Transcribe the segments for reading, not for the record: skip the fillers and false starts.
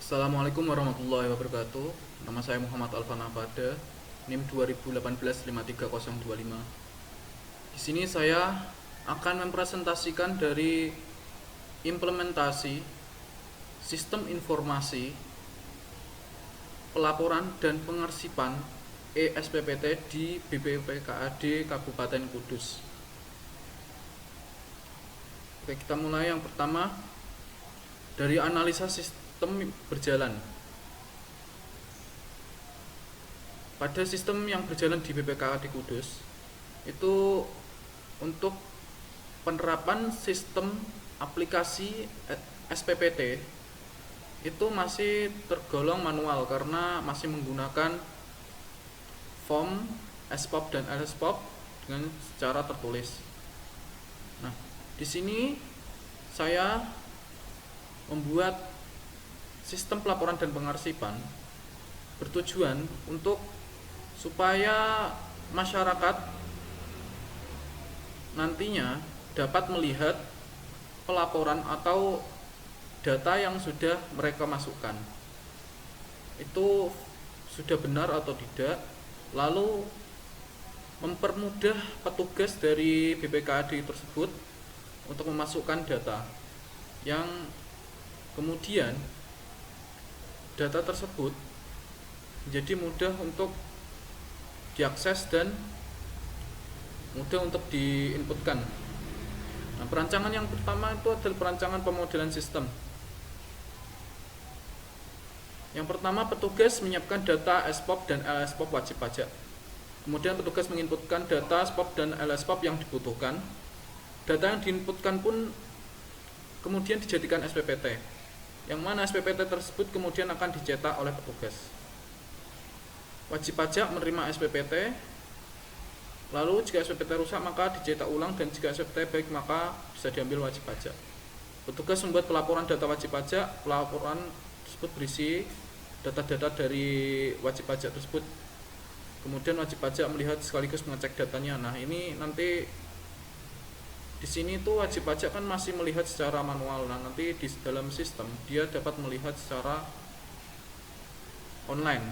Assalamualaikum warahmatullahi wabarakatuh. Nama saya Muhammad Alvan Abada, NIM 2018 53025. Di sini saya akan mempresentasikan dari implementasi sistem informasi pelaporan dan pengarsipan ESPPT di BPPKAD Kabupaten Kudus. Oke, kita mulai. Yang pertama, dari analisa sistem berjalan. Pada sistem yang berjalan di BPKAD Kudus, itu untuk penerapan sistem aplikasi SPPT itu masih tergolong manual karena masih menggunakan form SPOP dan LSPOP dengan secara tertulis. Nah, di sini saya membuat sistem pelaporan dan pengarsipan bertujuan untuk supaya masyarakat nantinya dapat melihat pelaporan atau data yang sudah mereka masukkan itu sudah benar atau tidak, lalu mempermudah petugas dari BPKAD tersebut untuk memasukkan data yang kemudian data tersebut menjadi mudah untuk diakses dan mudah untuk diinputkan. Nah, perancangan yang pertama itu adalah perancangan pemodelan sistem. Yang pertama, petugas menyiapkan data SPOP dan LSPOP wajib pajak. Kemudian petugas menginputkan data SPOP dan LSPOP yang dibutuhkan. Data yang diinputkan pun kemudian dijadikan SPPT, yang mana SPPT tersebut kemudian akan dicetak oleh petugas. Wajib pajak menerima SPPT, lalu jika SPPT rusak maka dicetak ulang, dan jika SPPT baik maka bisa diambil wajib pajak. Petugas membuat pelaporan data wajib pajak. Pelaporan tersebut berisi data-data dari wajib pajak tersebut. Kemudian wajib pajak melihat sekaligus mengecek datanya. Nah, ini nanti di sini tuh wajib pajak kan masih melihat secara manual. Nah, nanti di dalam sistem dia dapat melihat secara online.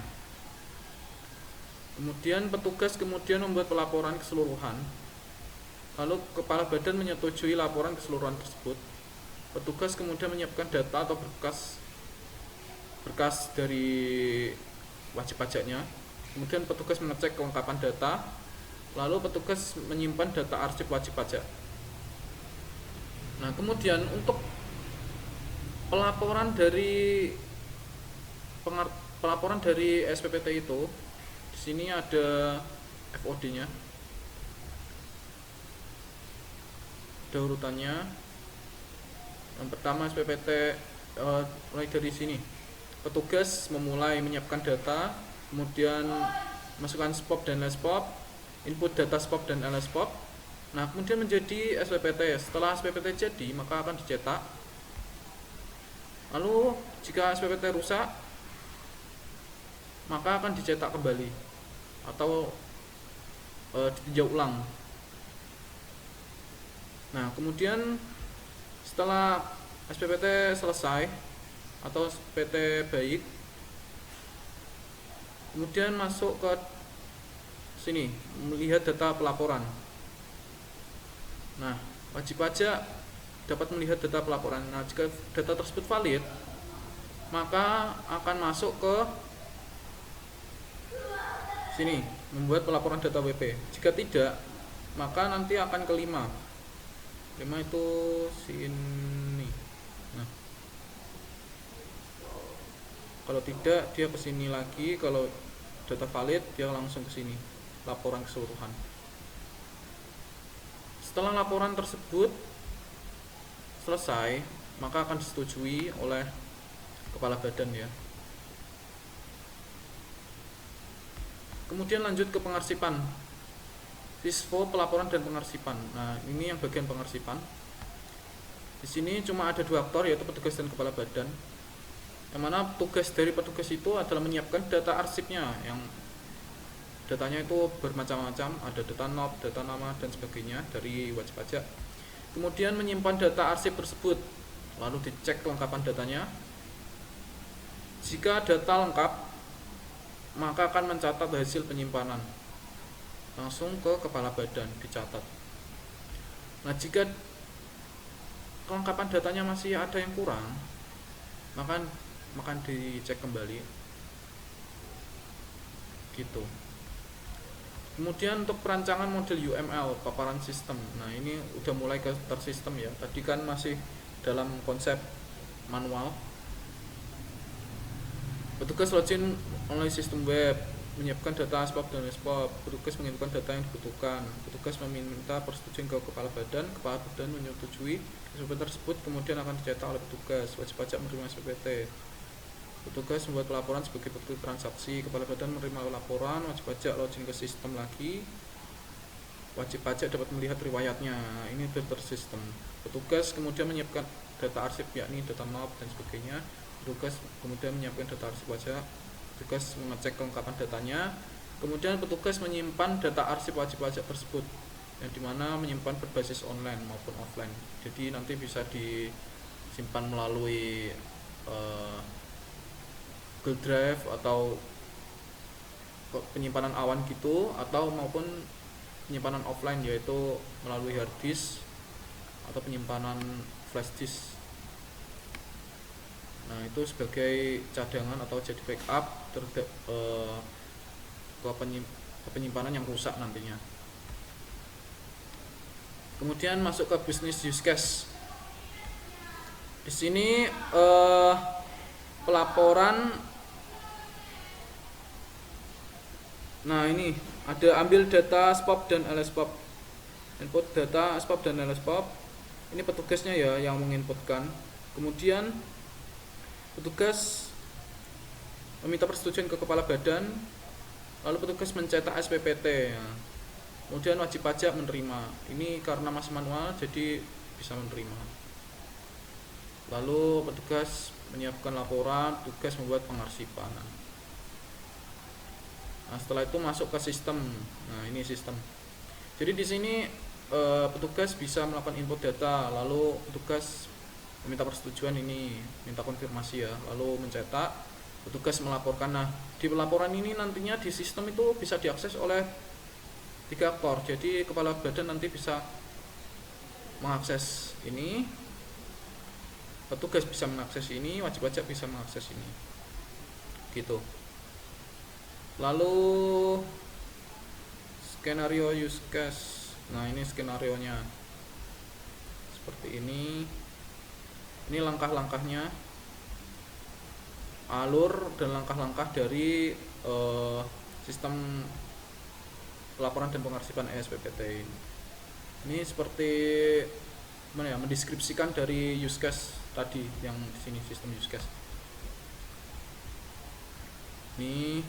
Kemudian petugas kemudian membuat pelaporan keseluruhan. Lalu kepala badan menyetujui laporan keseluruhan tersebut. Petugas kemudian menyiapkan data atau berkas dari wajib pajaknya. Kemudian petugas mengecek kelengkapan data. Lalu petugas menyimpan data arsip wajib pajak. Nah, kemudian untuk pelaporan dari SPPT itu, di sini ada FOD-nya, ada urutannya. Yang pertama SPPT, mulai dari sini. Petugas memulai menyiapkan data, kemudian masukkan SPOP dan LSPOP, input data SPOP dan LSPOP. Nah, kemudian menjadi SPPT. Setelah SPPT jadi, maka akan dicetak. Lalu jika SPPT rusak, maka akan dicetak kembali atau ditinjau ulang. Nah, kemudian setelah SPPT selesai atau SPPT baik, kemudian masuk ke sini melihat data pelaporan. Nah, wajib pajak dapat melihat data pelaporan. Nah, jika data tersebut valid, maka akan masuk ke sini membuat pelaporan data WP. Jika tidak, maka nanti akan ke 5 itu sini. Nah, kalau tidak dia ke sini lagi. Kalau data valid dia langsung ke sini, laporan keseluruhan. Setelah laporan tersebut selesai, maka akan disetujui oleh kepala badan ya. Kemudian lanjut ke pengarsipan. Sisvo pelaporan dan pengarsipan. Nah, ini yang bagian pengarsipan. Di sini cuma ada 2 aktor, yaitu petugas dan kepala badan. Yang mana tugas dari petugas itu adalah menyiapkan data arsipnya, yang datanya itu bermacam-macam, ada data NOP, data nama dan sebagainya dari wajib pajak. Kemudian menyimpan data arsip tersebut, lalu dicek kelengkapan datanya. Jika data lengkap, maka akan mencatat hasil penyimpanan langsung ke kepala badan, dicatat. Nah, jika kelengkapan datanya masih ada yang kurang, maka dicek kembali gitu. Kemudian untuk perancangan model UML, paparan sistem. Nah, ini udah mulai ke tersistem ya. Tadi kan masih dalam konsep manual. Petugas login online sistem web, menyiapkan data ASPOP dan LSPOP. Petugas menginputkan data yang dibutuhkan. Petugas meminta persetujuan ke kepala badan menyetujui SPP tersebut, kemudian akan dicetak oleh petugas. Wajib pajak menerima SPPT. Petugas membuat laporan sebagai bukti transaksi. Kepala badan menerima laporan. Wajib pajak login ke sistem lagi. Wajib pajak dapat melihat riwayatnya. Ini tersistem. Petugas kemudian menyiapkan data arsip, yakni data map dan sebagainya. Petugas kemudian menyiapkan data arsip pajak. Petugas mengecek kelengkapan datanya. Kemudian petugas menyimpan data arsip wajib pajak tersebut, yang dimana menyimpan berbasis online maupun offline. Jadi nanti bisa disimpan melalui Google Drive atau penyimpanan awan gitu, atau maupun penyimpanan offline, yaitu melalui hard disk atau penyimpanan flash disk. Nah, itu sebagai cadangan atau jadi backup ke penyimpanan yang rusak nantinya. Kemudian masuk ke business use case. Di sini pelaporan. Nah, ini ada ambil data SPOP dan LSPOP. Input data SPOP dan LSPOP. Ini petugasnya ya yang menginputkan. Kemudian petugas meminta persetujuan ke kepala badan, lalu petugas mencetak SPPT ya. Kemudian wajib pajak menerima. Ini karena masih manual jadi bisa menerima. Lalu petugas menyiapkan laporan, petugas membuat pengarsipan. Nah, setelah itu masuk ke sistem. Nah, ini sistem. Jadi di sini petugas bisa melakukan input data, lalu petugas meminta persetujuan, ini minta konfirmasi ya, lalu mencetak, petugas melaporkan. Nah, di laporan ini nantinya di sistem itu bisa diakses oleh 3 aktor. Jadi kepala badan nanti bisa mengakses ini, petugas bisa mengakses ini, wajib pajak bisa mengakses ini gitu. Lalu skenario use case. Nah, ini skenario nya seperti ini. Ini langkah-langkahnya, alur dan langkah-langkah dari sistem pelaporan dan pengarsipan SPPT. Ini seperti mana ya, mendeskripsikan dari use case tadi yang di sini, sistem use case. Ini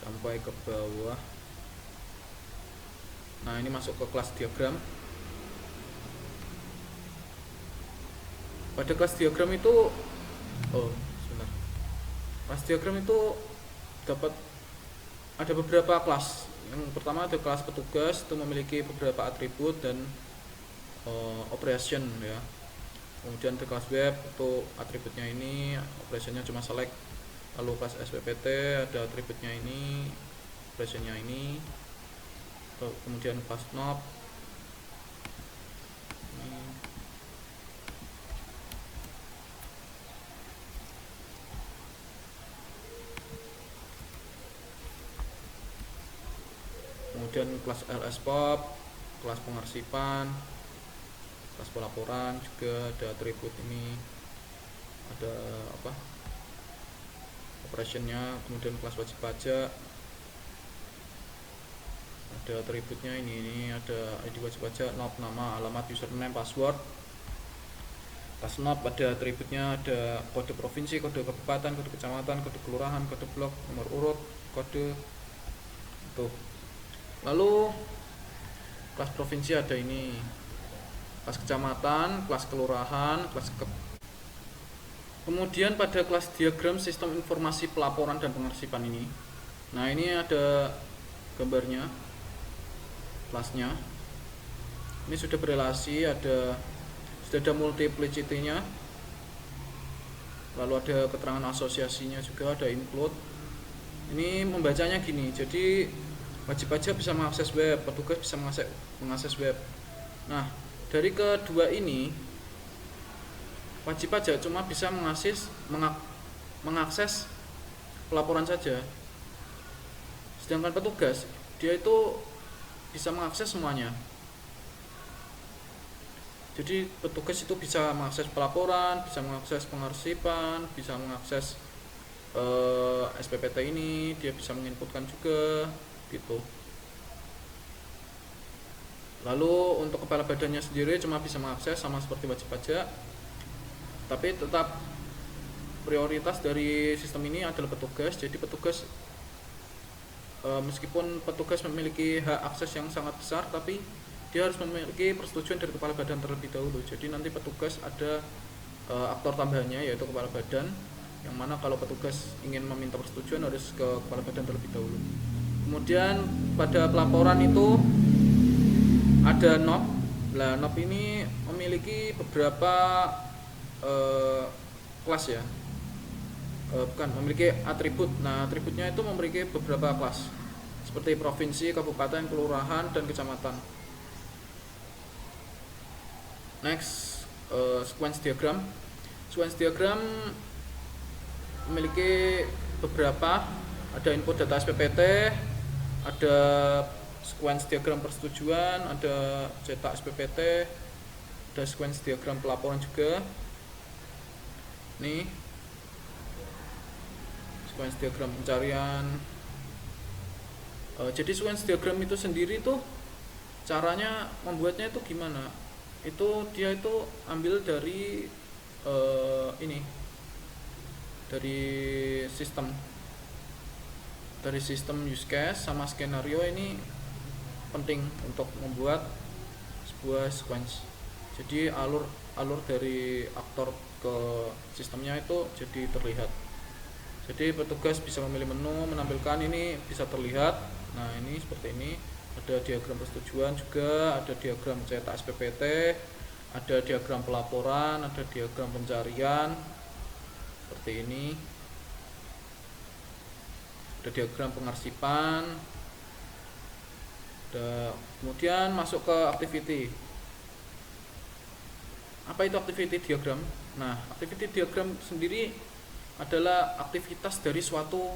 sampai ke bawah. Nah, ini masuk ke kelas diagram. Pada kelas diagram itu kelas diagram itu dapat ada beberapa kelas. Yang pertama ada kelas petugas, itu memiliki beberapa atribut dan operation ya. Kemudian ada kelas web, itu atributnya ini, operationnya cuma select. Lalu kelas SPPT ada atributnya ini, operationnya ini. Kemudian kelas knob ini. Kemudian kelas LSPOP, kelas pengarsipan, kelas pelaporan juga ada atribut ini, ada apa, operationnya. Kemudian kelas wajib pajak ada atributnya ini ada ID wajib pajak, knob, nama, alamat, username, password. Kelas knob ada atributnya, ada kode provinsi, kode kabupaten, kode kecamatan, kode kelurahan, kode blok, nomor urut, kode itu. Lalu kelas provinsi ada ini, kelas kecamatan, kelas kelurahan, kelas Kemudian pada kelas diagram sistem informasi pelaporan dan pengarsipan ini. Nah, ini ada gambarnya, kelasnya. Ini sudah berelasi, sudah ada multiplicity-nya. lalu ada keterangan asosiasinya juga, ada include. Ini membacanya gini, jadi wajib pajak bisa mengakses web, petugas bisa mengakses web. Nah, dari kedua ini wajib pajak cuma bisa mengakses pelaporan saja, sedangkan petugas dia itu bisa mengakses semuanya. Jadi petugas itu bisa mengakses pelaporan, bisa mengakses pengarsipan, bisa mengakses SPPT ini, dia bisa menginputkan juga gitu. Lalu untuk kepala badannya sendiri cuma bisa mengakses, sama seperti wajib pajak, tapi tetap prioritas dari sistem ini adalah petugas. Jadi petugas meskipun petugas memiliki hak akses yang sangat besar, tapi dia harus memiliki persetujuan dari kepala badan terlebih dahulu. Jadi nanti petugas ada aktor tambahannya, yaitu kepala badan, yang mana kalau petugas ingin meminta persetujuan harus ke kepala badan terlebih dahulu. Kemudian pada pelaporan itu ada NOP. Nah, NOP ini memiliki beberapa kelas ya, bukan, memiliki atribut. Nah, atributnya itu memiliki beberapa kelas seperti provinsi, kabupaten, kelurahan, dan kecamatan. Next, sequence diagram. Sequence diagram memiliki beberapa, ada input data SPPT, ada sequence diagram persetujuan, ada cetak SPPT, ada sequence diagram pelaporan juga. Nih, sequence diagram pencarian. Jadi sequence diagram itu sendiri tuh caranya membuatnya itu gimana? Itu dia itu ambil dari ini, dari sistem use case sama skenario. Ini penting untuk membuat sebuah sequence. Jadi alur dari aktor ke sistemnya itu jadi terlihat. Jadi petugas bisa memilih menu, menampilkan, ini bisa terlihat. Nah, ini seperti ini. Ada diagram persetujuan juga, ada diagram cetak SPPT, ada diagram pelaporan, ada diagram pencarian seperti ini, ada diagram pengarsipan. Kemudian masuk ke activity. Apa itu activity diagram? Nah, activity diagram sendiri adalah aktivitas dari suatu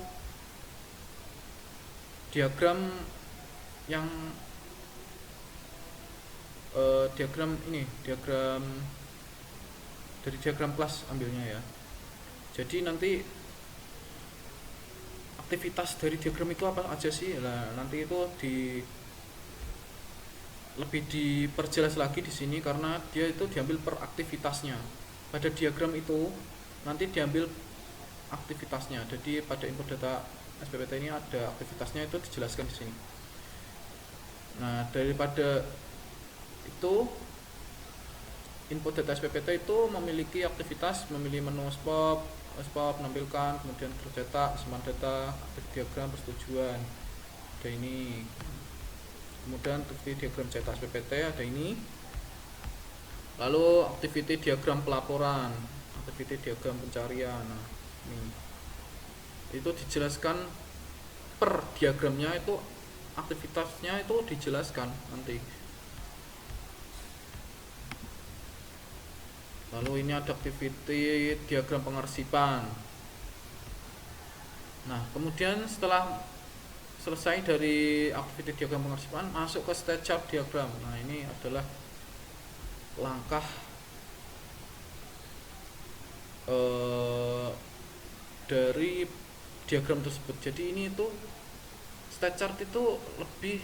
diagram yang diagram dari diagram kelas ambilnya ya. Jadi nanti aktivitas dari diagram itu apa aja sih? Nah, nanti itu lebih diperjelas lagi di sini karena dia itu diambil per aktivitasnya. Pada diagram itu nanti diambil aktivitasnya. Jadi pada input data SPPT ini ada aktivitasnya, itu dijelaskan di sini. Nah, daripada itu input data SPPT itu memiliki aktivitas, memilih menu SPOP, menampilkan, kemudian tercetak, seman data, aktif diagram persetujuan. Ada ini. Kemudian aktiviti diagram cetak SPPT ada ini. Lalu aktiviti diagram pelaporan, aktiviti diagram pencarian. Nah, ini. Itu dijelaskan per diagramnya, itu aktivitasnya itu dijelaskan nanti. Lalu ini ada aktiviti diagram pengarsipan. Nah, kemudian setelah selesai dari aktiviti diagram pengarsipan, masuk ke state chart diagram. Nah, ini adalah langkah dari diagram tersebut. Jadi ini itu state chart itu lebih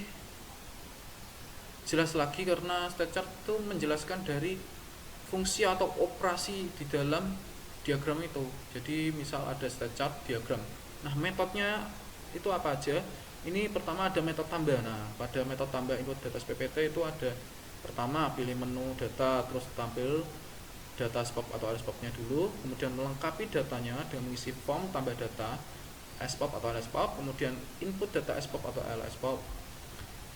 jelas lagi karena state chart itu menjelaskan dari fungsi atau operasi di dalam diagram itu. Jadi misal ada state chart diagram. Nah, metodenya itu apa aja? Ini pertama ada metode tambah. Nah, pada metode tambah input data SPPT itu ada pertama pilih menu data, terus tampil data SPOP atau LSPOP-nya dulu, kemudian melengkapi datanya dengan mengisi form tambah data SPOP atau LSPOP, kemudian input data SPOP atau LSPOP.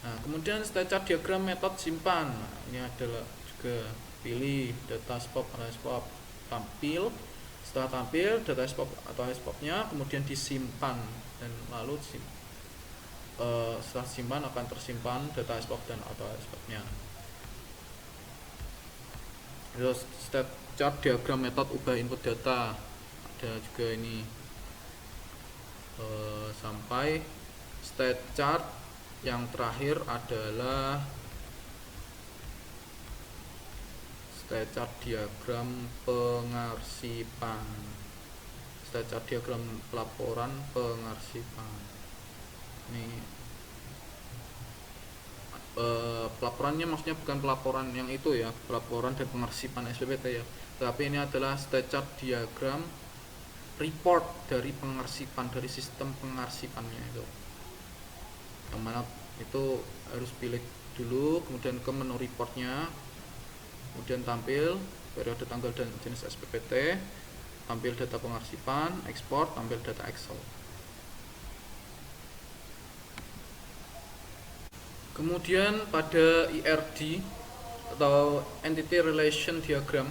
Nah, kemudian state chart diagram metode simpan. Nah, ini adalah juga pilih data SPOP atau LSPOP, tampil, Setelah tampil data SPOP atau SPOP-nya kemudian disimpan, dan lalu setelah disimpan akan tersimpan data SPOP dan atau SPOP-nya. Terus state chart diagram metode ubah input data ada juga ini, sampai state chart yang terakhir adalah state chart diagram pengarsipan, state chart diagram pelaporan pengarsipan. Ini pelaporannya maksudnya bukan pelaporan yang itu ya, pelaporan dan pengarsipan SPPT ya, tapi ini adalah state chart diagram report dari pengarsipan, dari sistem pengarsipannya itu, yang mana itu harus pilih dulu, kemudian ke menu reportnya, kemudian tampil periode, tanggal, dan jenis SPPT, tampil data pengarsipan, ekspor, tampil data Excel. Kemudian pada ERD atau Entity Relation Diagram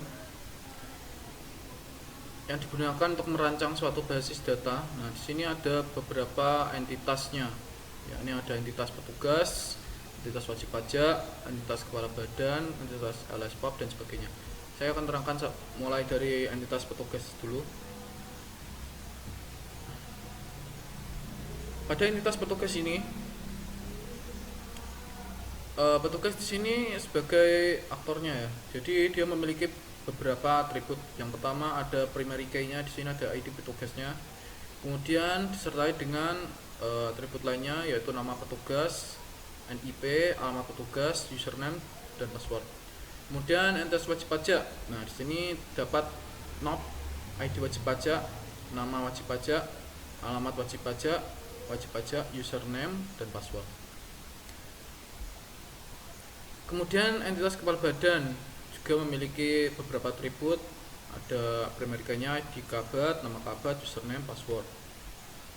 yang digunakan untuk merancang suatu basis data. Nah, di sini ada beberapa entitasnya. Ya, ini ada entitas petugas, entitas wajib pajak, entitas kepala badan, entitas LSPOP, dan sebagainya. Saya akan terangkan mulai dari entitas petugas dulu. Pada entitas petugas ini, petugas di sini sebagai aktornya ya. Jadi dia memiliki beberapa atribut. Yang pertama ada primary key-nya, di sini ada ID petugasnya. Kemudian disertai dengan atribut lainnya yaitu nama petugas, NIP, alamat petugas, username, dan password. Kemudian entitas wajib pajak. Nah, di sini dapat NOP, ID wajib pajak, nama wajib pajak, alamat wajib pajak, username, dan password. Kemudian entitas kepala badan juga memiliki beberapa atribut. Ada primary key-nya, ID kabat, nama kabat, username, password.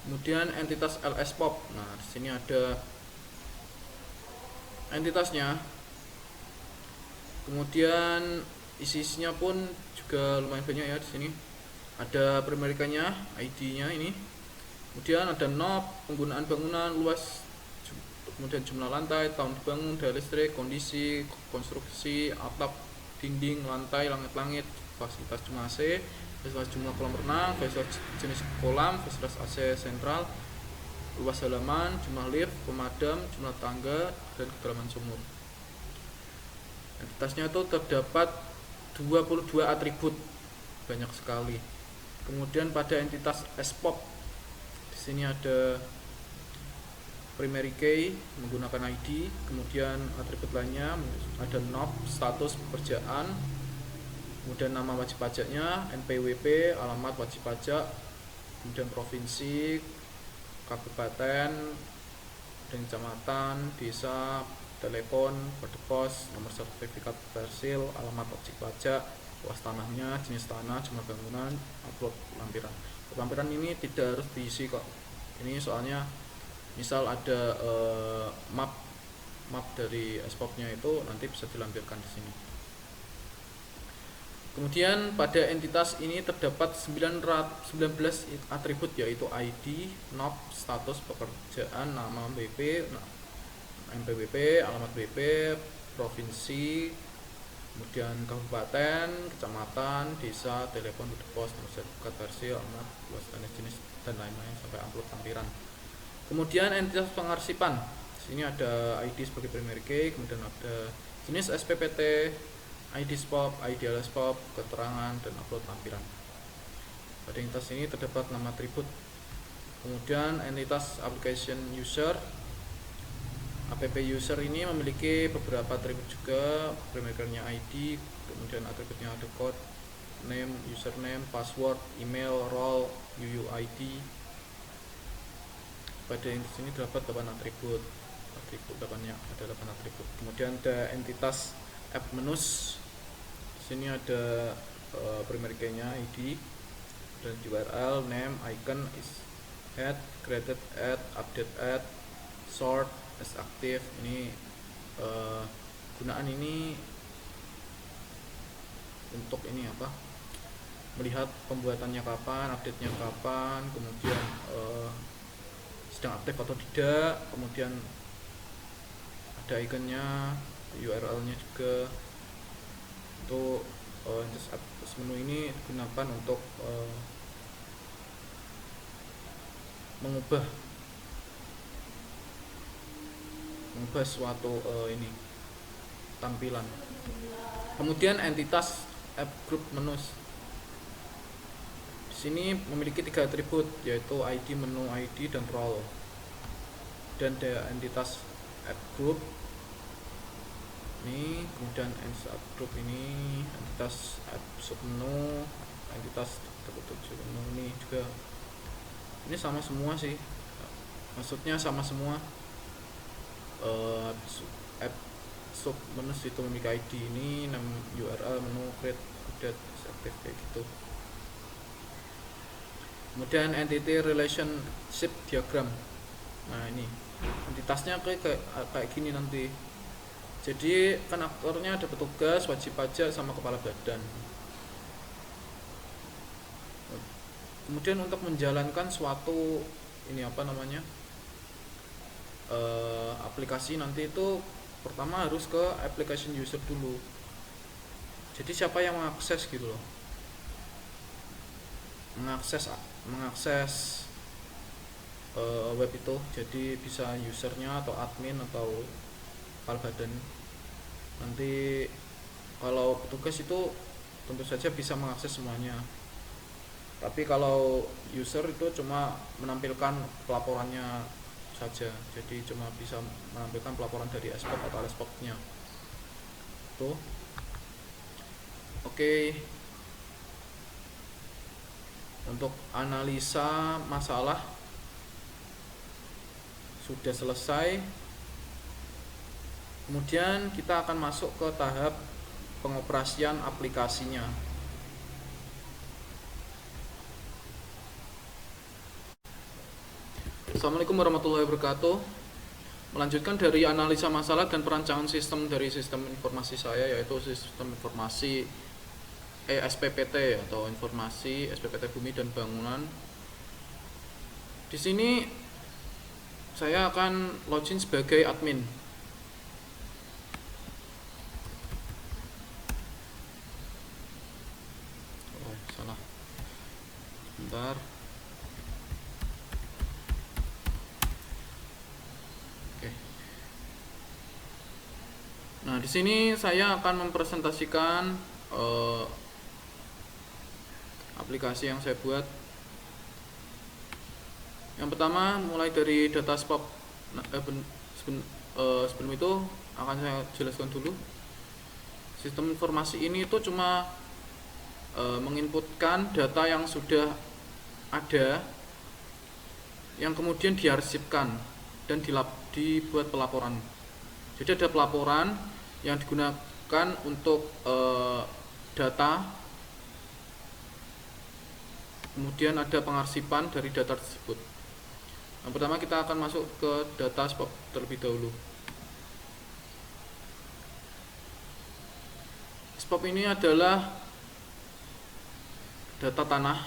Kemudian entitas LSPOP. Nah, di sini ada entitasnya. Kemudian isinya pun juga lumayan banyak ya di sini. Ada primary key-nya, ID-nya ini. Kemudian ada NOP, penggunaan bangunan, luas, kemudian jumlah lantai, tahun dibangun, daya listrik, kondisi, konstruksi, atap, dinding, lantai, langit-langit, fasilitas jumlah AC, fasilitas jumlah kolam renang, fasilitas jenis kolam, fasilitas AC sentral, luas halaman, jumlah lift, pemadam, jumlah tangga, dan kedalaman sumur. Entitasnya itu terdapat 22 atribut, banyak sekali. Kemudian pada entitas SPOP, di sini ada primary key menggunakan ID, kemudian atribut lainnya ada NOP, status pekerjaan, kemudian nama wajib pajaknya, NPWP, alamat wajib pajak, kemudian provinsi, kabupaten, dan kecamatan, desa, telepon, kode pos, nomor sertifikat persil, alamat wajib pajak, luas tanahnya, jenis tanah, jumlah bangunan, upload lampiran. Lampiran ini tidak harus diisi kok. Ini soalnya misal ada map dari SPOP-nya itu nanti bisa dilampirkan di sini. Kemudian pada entitas ini terdapat 19 atribut yaitu ID, NOP, status pekerjaan, nama BP, MPWP, alamat BP, provinsi, kemudian kabupaten, kecamatan, desa, telepon, kode pos, nomor sertifikat persil, alamat, luas tanah, jenis, dan lain-lain sampai upload lampiran. Kemudian entitas pengarsipan. Di sini ada ID sebagai primary key, kemudian ada jenis SPPT, ID SPOP, ID LSPOP, keterangan, dan upload lampiran. Pada entitas ini terdapat 6 atribut. Kemudian entitas application user. App user ini memiliki beberapa atribut juga, primary key-nya ID, kemudian atributnya ada code, name, username, password, email, role, UUID. Pada entitas ini terdapat 8 atribut. Ada 8 atribut. Kemudian ada entitas app menus. Di sini ada primary key-nya ID dan URL, name, icon, is add, created add, update add, sort, as active. Ini gunaan ini untuk ini apa? melihat pembuatannya kapan, update-nya kapan, kemudian sedang aktif atau tidak, kemudian ada ikonnya, URL-nya juga. Itu interface menu ini digunakan untuk mengubah suatu ini tampilan. Kemudian entitas app group menus. Di sini memiliki 3 atribut, yaitu ID, menu ID, dan role. Dan ada entitas app group ini, kemudian entitas app group ini, entitas app submenu, entitas tertutup submenu ini juga. Ini sama semua sih, maksudnya sama semua. App submenu itu memiliki ID ini, URL, menu, create, update, aktif kayak gitu. Kemudian entity relationship diagram. Nah, ini entitasnya kayak gini nanti. Jadi kan aktornya ada petugas, wajib pajak, sama kepala badan. Kemudian untuk menjalankan suatu ini aplikasi nanti itu pertama harus ke application user dulu. Jadi siapa yang mengakses gitu loh, mengakses web itu. Jadi bisa usernya atau admin atau kepala badan. Nanti kalau petugas itu tentu saja bisa mengakses semuanya, tapi kalau user itu cuma menampilkan pelaporannya saja. Jadi cuma bisa menampilkan pelaporan dari SPOP atau LSPOP-nya. Tuh. Oke. Untuk analisa masalah sudah selesai. Kemudian kita akan masuk ke tahap pengoperasian aplikasinya. Assalamualaikum warahmatullahi wabarakatuh. Melanjutkan dari analisa masalah dan perancangan sistem dari sistem informasi saya, yaitu sistem informasi SPPT atau informasi SPPT Bumi dan Bangunan. Di sini saya akan login sebagai admin. Oh, salah. Sebentar. Nah, di sini saya akan mempresentasikan aplikasi yang saya buat. Yang pertama, mulai dari data SPOP. Sebelum itu akan saya jelaskan dulu. Sistem informasi ini itu cuma menginputkan data yang sudah ada, yang kemudian diarsipkan dan dibuat pelaporan. Jadi ada pelaporan yang digunakan untuk data, kemudian ada pengarsipan dari data tersebut. Yang pertama kita akan masuk ke data SPOP terlebih dahulu. SPOP ini adalah data tanah.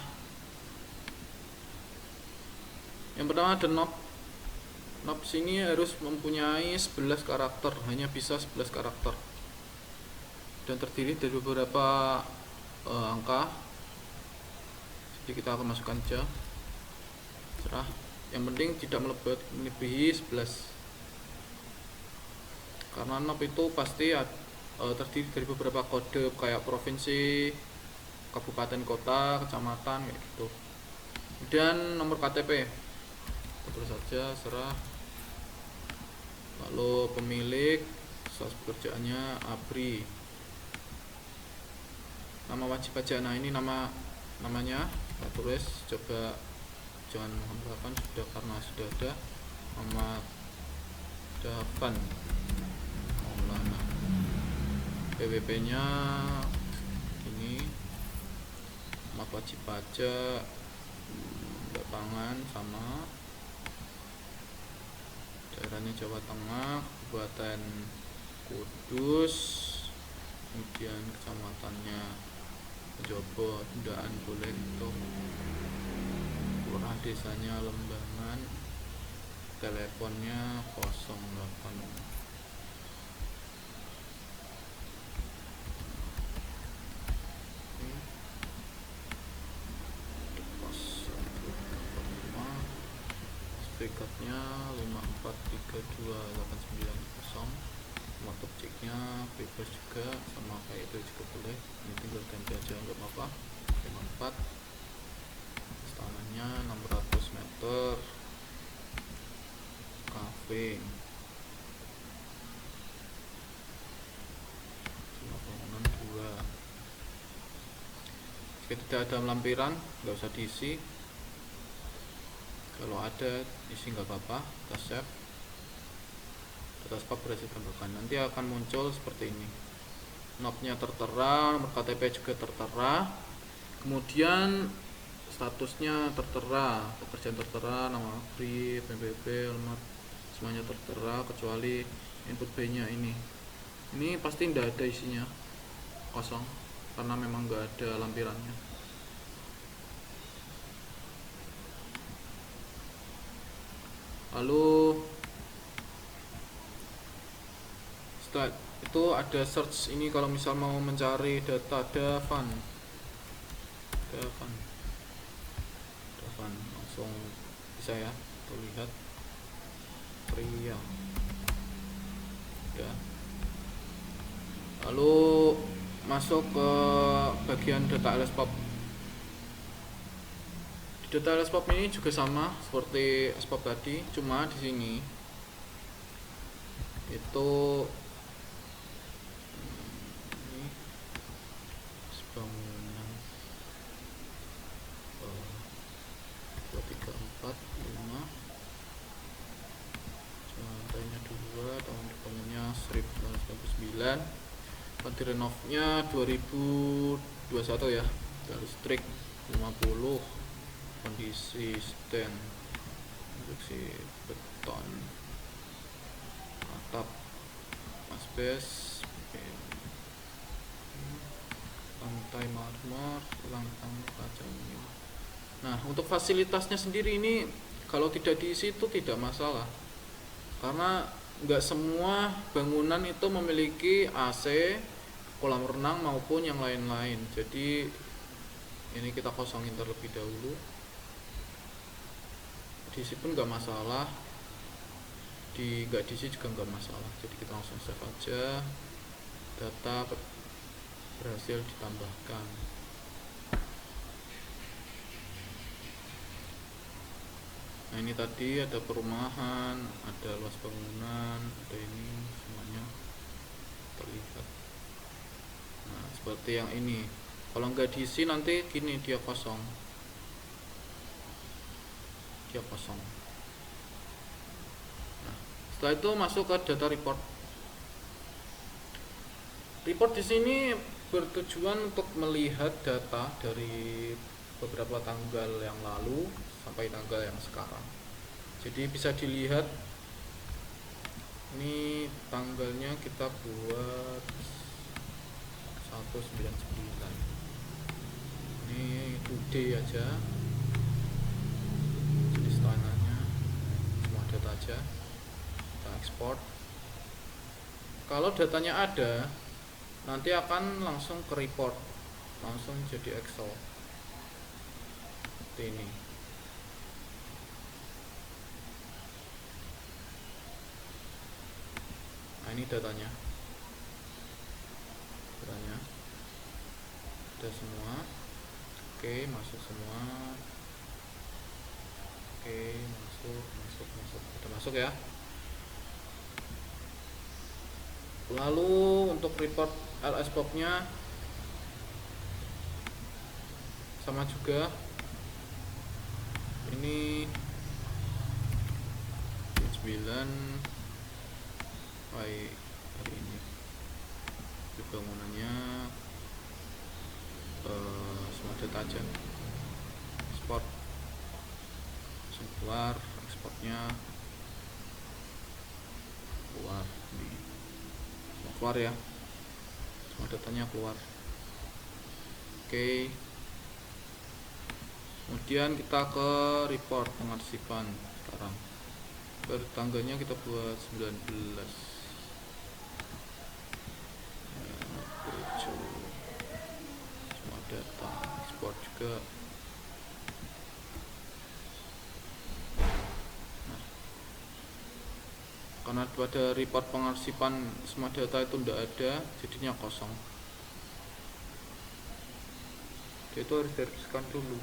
Yang pertama ada knob. Knob sini harus mempunyai 11 karakter, hanya bisa 11 karakter. Dan terdiri dari beberapa angka. Jadi kita akan masukkan aja. Serah. Yang penting tidak melebihi 11. Karena knob itu pasti terdiri dari beberapa kode kayak provinsi, kabupaten, kota, kecamatan kayak gitu. Kemudian nomor KTP. Terus saja serah. Lalu pemilik, status pekerjaannya ABRI, nama wajib pajak. Nah, ini namanya kita tulis, coba jangan menghapuskan sudah karena sudah ada. Muhammad Dafan Maulana. PWP nya ini, nama wajib pajak, pangan sama, daerahnya Jawa Tengah, Kabupaten Kudus, kemudian kecamatannya Jobo tundaan boleh itu. Kelurahan desanya Lembangan, teleponnya 08. Berikutnya 5432890. Nomor objeknya bebas juga, sama kayak itu juga boleh. Ini tinggal ganti aja nggak apa-apa. 54. Tanahnya 600 meter. Kafe. Cuma bangunan 2. Jika tidak ada lampiran, nggak usah diisi. Kalau ada isi nggak apa-apa, kita save. Data SPOP berhasil ditambahkan. Nanti akan muncul seperti ini. Knobnya tertera, nomor KTP juga tertera. Kemudian statusnya tertera, pekerjaan tertera, nama APRI, PBB, alamat, semuanya tertera kecuali input B-nya ini. Ini pasti tidak ada isinya, kosong, karena memang nggak ada lampirannya. Lalu setelah itu ada search ini, kalau misal mau mencari data Davan langsung bisa ya, tuh lihat pria ya. Lalu masuk ke bagian data LSPOP. Di data LSPOP ini juga sama seperti SPOP tadi, cuma di sini itu bangunan 2, 3, 4, 5, lantainya 2, tahun dibangunnya 1999, direnovnya 2021 ya. Listrik 50, kondisi stand, konstruksi beton, atap, asbes, lantai marmer, langkang kaca ini. Nah, untuk fasilitasnya sendiri ini kalau tidak diisi itu tidak masalah, karena nggak semua bangunan itu memiliki AC, kolam renang maupun yang lain-lain. Jadi ini kita kosongin terlebih dahulu. Diisi pun nggak masalah, nggak diisi juga nggak masalah. Jadi kita langsung save aja. Data berhasil ditambahkan. Nah, ini tadi ada perumahan, ada luas bangunan, ada ini, semuanya terlihat. Nah, seperti yang ini, kalau nggak diisi nanti gini, dia kosong. Nah, setelah itu masuk ke data report. Report di sini bertujuan untuk melihat data dari beberapa tanggal yang lalu sampai tanggal yang sekarang. Jadi bisa dilihat ini tanggalnya kita buat 199. Ini today aja, jenis tanahnya, semua data aja. Kita ekspor. Kalau datanya ada, nanti akan langsung ke report, langsung jadi Excel seperti ini. Nah, ini datanya ada semua. Oke, masuk semua. Oke, masuk, udah masuk ya. Lalu untuk report LSPOP nya sama juga, ini 9 hari ini. Di bangunannya semua data aja, ekspor, langsung keluar, ekspornya keluar, keluar ya, semua datanya keluar. Oke. Oke. Kemudian kita ke report pengarsipan sekarang. Tanggalnya kita buat 19. Semua data export juga. Karena pada report pengarsipan semua data itu tidak ada, jadinya kosong. Dia itu harus dihapuskan dulu.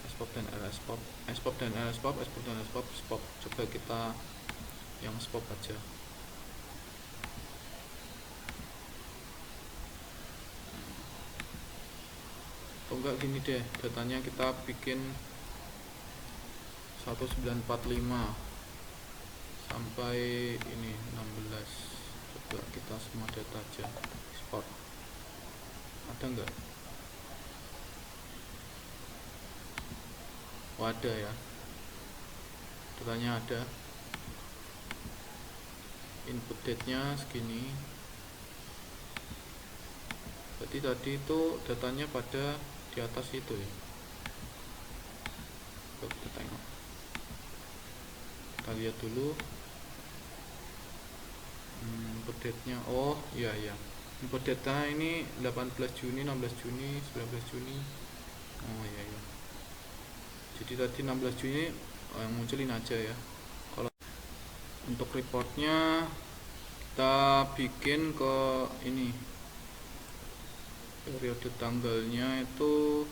SPOP dan LSPOP, SPOP dan LSPOP, SPOP dan LSPOP, SPOP. Coba kita yang SPOP aja. Atau enggak gini deh, datanya kita bikin 1945 sampai ini 16. Coba kita semua data aja export. Ada enggak? Oh, ada ya, datanya ada. Input date nya segini. Berarti tadi itu datanya pada di atas itu ya. Coba kita tengok, kita lihat dulu input date nya. Oh iya ya, input data ini 18 Juni, 16 Juni, 19 Juni. Oh iya ya, jadi tadi 16 Juni yang munculin aja ya. Kalau untuk reportnya kita bikin ke ini, periode tanggalnya itu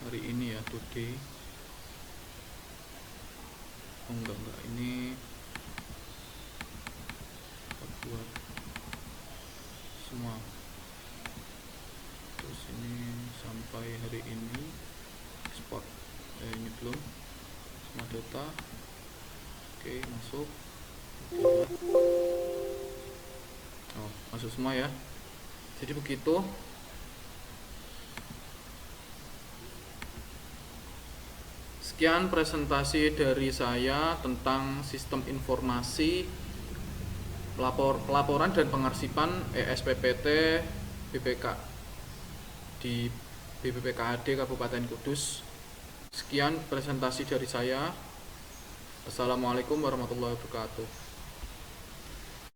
hari ini ya, today. Oh enggak, ini kita buat semua. Terus ini sampai hari ini export. Ini belum semua data. Oke, masuk. Oh, masuk semua ya. Jadi begitu. Sekian presentasi dari saya tentang sistem informasi pelaporan dan pengarsipan ESPPT BPK di BPPKAD Kabupaten Kudus. Sekian presentasi dari saya. Assalamualaikum warahmatullahi wabarakatuh.